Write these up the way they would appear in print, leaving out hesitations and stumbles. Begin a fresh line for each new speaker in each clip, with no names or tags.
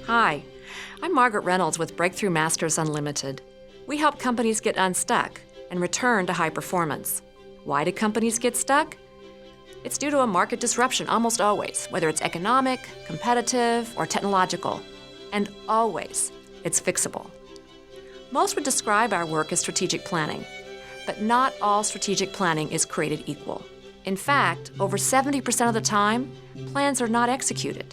Hi, I'm Margaret Reynolds with Breakthrough Masters Unlimited. We help companies get unstuck and return to high performance. Why do companies get stuck? It's due to a market disruption almost always, whether it's economic, competitive, or technological. And always, it's fixable. Most would describe our work as strategic planning, but not all strategic planning is created equal. In fact, over 70% of the time, plans are not executed.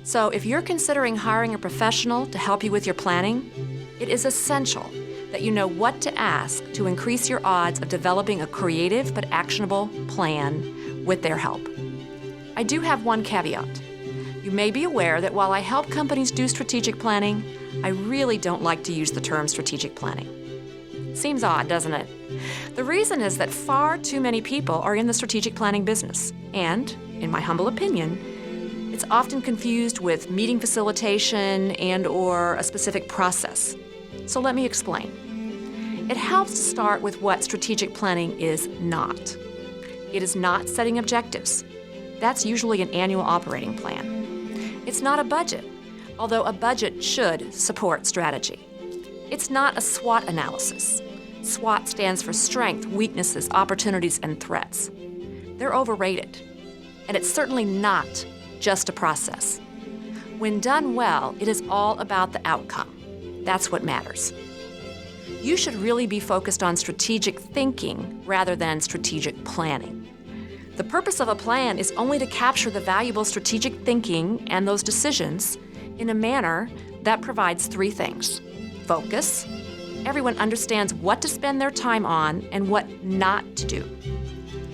So if you're considering hiring a professional to help you with your planning, it is essential that you know what to ask to increase your odds of developing a creative but actionable plan with their help. I do have one caveat. You may be aware that while I help companies do strategic planning, I really don't like to use the term strategic planning. Seems odd, doesn't it? The reason is that far too many people are in the strategic planning business, and, in my humble opinion, it's often confused with meeting facilitation and/or a specific process. So let me explain. It helps to start with what strategic planning is not. It is not setting objectives. That's usually an annual operating plan. It's not a budget, although a budget should support strategy. It's not a SWOT analysis. SWOT stands for strength, weaknesses, opportunities, and threats. They're overrated. And it's certainly not just a process. When done well, it is all about the outcome. That's what matters. You should really be focused on strategic thinking rather than strategic planning. The purpose of a plan is only to capture the valuable strategic thinking and those decisions in a manner that provides three things. Focus. Everyone understands what to spend their time on and what not to do.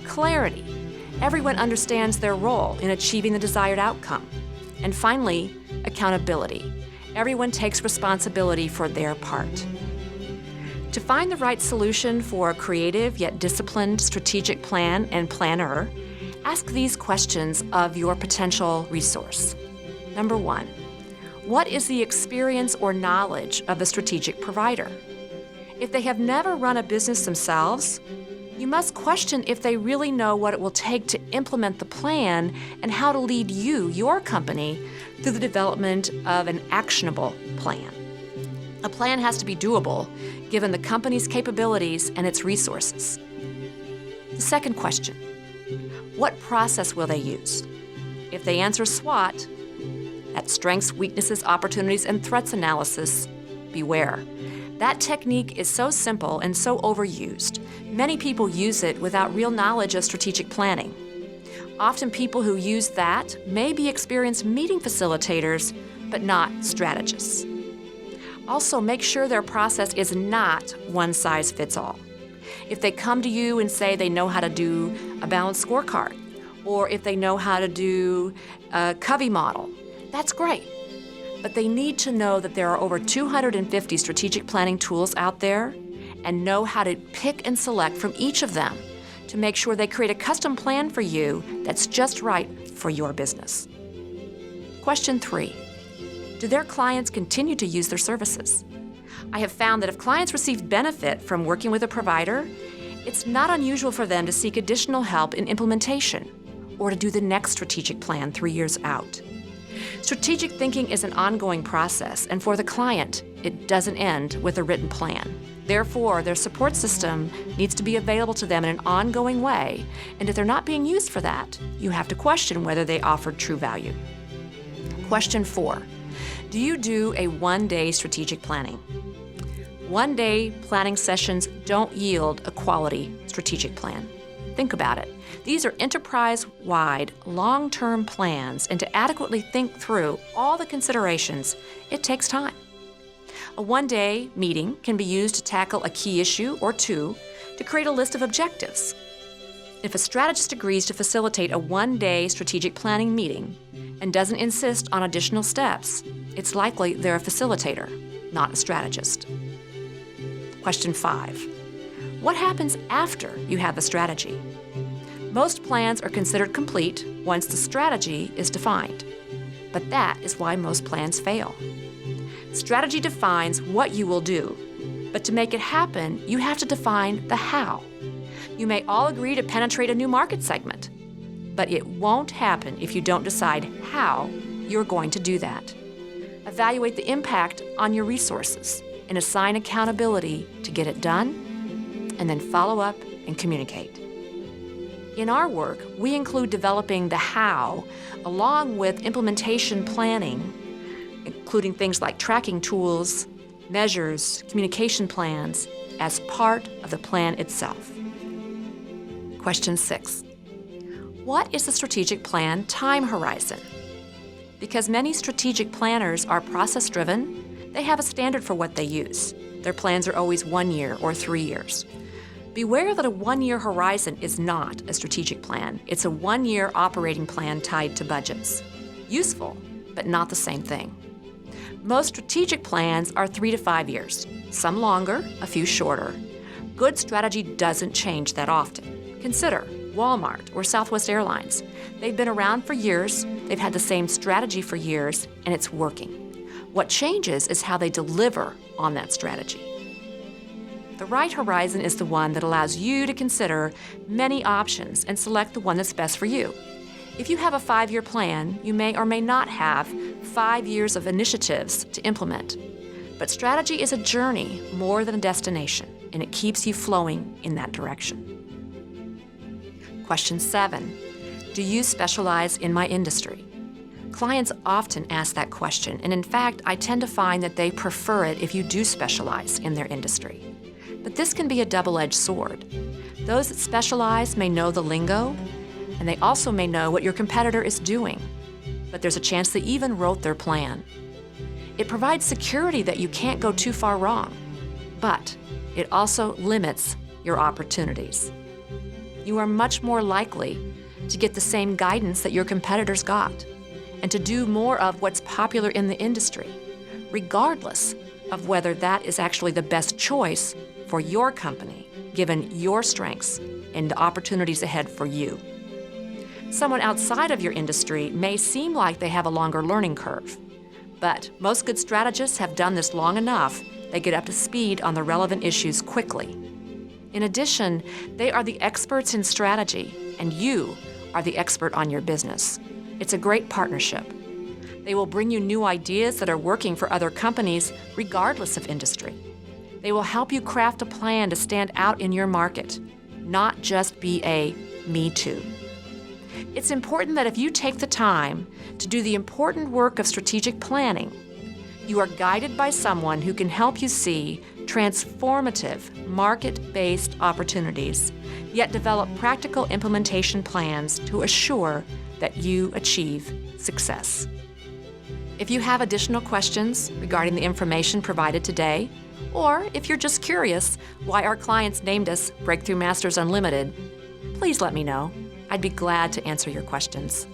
Clarity. Everyone understands their role in achieving the desired outcome. And finally, accountability. Everyone takes responsibility for their part. To find the right solution for a creative yet disciplined strategic plan and planner, ask these questions of your potential resource. Number 1, what is the experience or knowledge of the strategic provider? If they have never run a business themselves, you must question if they really know what it will take to implement the plan and how to lead you, your company, through the development of an actionable plan. A plan has to be doable, given the company's capabilities and its resources. The second question, what process will they use? If they answer SWOT, that strengths, weaknesses, opportunities, and threats analysis, beware. That technique is so simple and so overused. Many people use it without real knowledge of strategic planning. Often people who use that may be experienced meeting facilitators, but not strategists. Also, make sure their process is not one size fits all. If they come to you and say they know how to do a balanced scorecard, or if they know how to do a Covey model, that's great. But they need to know that there are over 250 strategic planning tools out there and know how to pick and select from each of them to make sure they create a custom plan for you that's just right for your business. Question 3, do their clients continue to use their services? I have found that if clients receive benefit from working with a provider, it's not unusual for them to seek additional help in implementation or to do the next strategic plan 3 years out. Strategic thinking is an ongoing process, and for the client, it doesn't end with a written plan. Therefore, their support system needs to be available to them in an ongoing way, and if they're not being used for that, you have to question whether they offer true value. Question 4, do you do a one-day strategic planning? One-day planning sessions don't yield a quality strategic plan. Think about it. These are enterprise-wide, long-term plans, and to adequately think through all the considerations, it takes time. A one-day meeting can be used to tackle a key issue or two to create a list of objectives. If a strategist agrees to facilitate a one-day strategic planning meeting and doesn't insist on additional steps, it's likely they're a facilitator, not a strategist. Question 5. What happens after you have the strategy? Most plans are considered complete once the strategy is defined, but that is why most plans fail. Strategy defines what you will do, but to make it happen, you have to define the how. You may all agree to penetrate a new market segment, but it won't happen if you don't decide how you're going to do that. Evaluate the impact on your resources and assign accountability to get it done, and then follow up and communicate. In our work, we include developing the how along with implementation planning, including things like tracking tools, measures, communication plans, as part of the plan itself. Question 6. What is the strategic plan time horizon? Because many strategic planners are process-driven, they have a standard for what they use. Their plans are always 1 year or 3 years. Beware that a 1-year horizon is not a strategic plan. It's a 1-year operating plan tied to budgets. Useful, but not the same thing. Most strategic plans are 3 to 5 years, some longer, a few shorter. Good strategy doesn't change that often. Consider Walmart or Southwest Airlines. They've been around for years, they've had the same strategy for years, and it's working. What changes is how they deliver on that strategy. The right horizon is the one that allows you to consider many options and select the one that's best for you. If you have a 5-year plan, you may or may not have 5 years of initiatives to implement. But strategy is a journey more than a destination, and it keeps you flowing in that direction. Question 7. Do you specialize in my industry? Clients often ask that question, and in fact, I tend to find that they prefer it if you do specialize in their industry. But this can be a double-edged sword. Those that specialize may know the lingo, and they also may know what your competitor is doing, but there's a chance they even wrote their plan. It provides security that you can't go too far wrong, but it also limits your opportunities. You are much more likely to get the same guidance that your competitors got, and to do more of what's popular in the industry, regardless of whether that is actually the best choice for your company, given your strengths and the opportunities ahead for you. Someone outside of your industry may seem like they have a longer learning curve, but most good strategists have done this long enough they get up to speed on the relevant issues quickly. In addition, they are the experts in strategy, and you are the expert on your business. It's a great partnership. They will bring you new ideas that are working for other companies regardless of industry. They will help you craft a plan to stand out in your market, not just be a me too. It's important that if you take the time to do the important work of strategic planning, you are guided by someone who can help you see transformative, market-based opportunities, yet develop practical implementation plans to assure that you achieve success. If you have additional questions regarding the information provided today, or if you're just curious why our clients named us Breakthrough Masters Unlimited, please let me know. I'd be glad to answer your questions.